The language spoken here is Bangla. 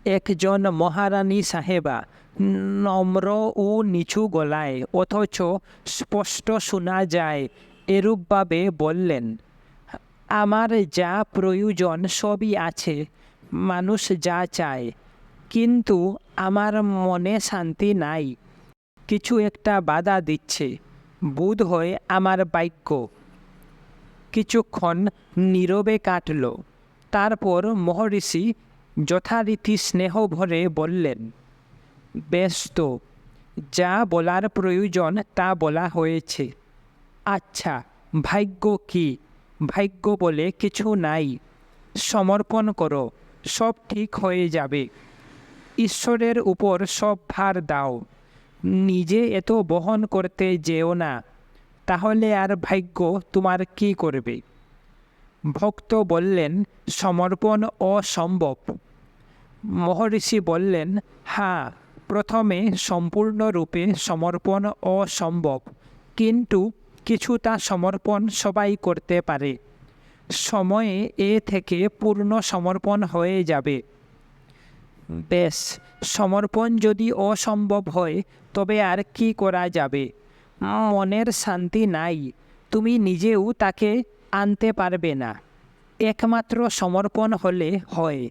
একজন মহারানী সাহেবা, নম্র ও নিচু গলায় অথচ স্পষ্ট শোনা যায় এরূপভাবে বললেন, আমার যা প্রয়োজন সবই আছে, মানুষ যা চায়, কিন্তু আমার মনে শান্তি নাই। কিছু একটা বাধা দিচ্ছে, বোধ হয় আমার বাক্য। কিছুক্ষণ নীরবে কাটল। তারপর মহর্ষি যথারীতি স্নেহ ভরে বললেন, বেশ তো, যা বলার প্রয়োজন তা বলা হয়েছে। আচ্ছা, ভাগ্য কি? ভাগ্য বলে কিছু নাই। সমর্পণ করো, সব ঠিক হয়ে যাবে। ঈশ্বরের উপর সব ভার দাও, নিজে এত বহন করতে যেও না, তাহলে আর ভাগ্য তোমার কি করবে? ভক্ত বললেন, সমর্পণ অসম্ভব। মহর্ষি বললেন, হ্যাঁ, প্রথমে সম্পূর্ণরূপে সমর্পণ অসম্ভব, কিন্তু কিছুটা সমর্পণ সবাই করতে পারে। সময়ে এ থেকে পূর্ণ সমর্পণ হয়ে যাবে। বেশ, সমর্পণ যদি অসম্ভব হয় তবে আর কি করা যাবে? মনের শান্তি নাই, তুমি নিজেও তাকে আনতে পারবে না। একমাত্র সমর্পণ হলে হয়।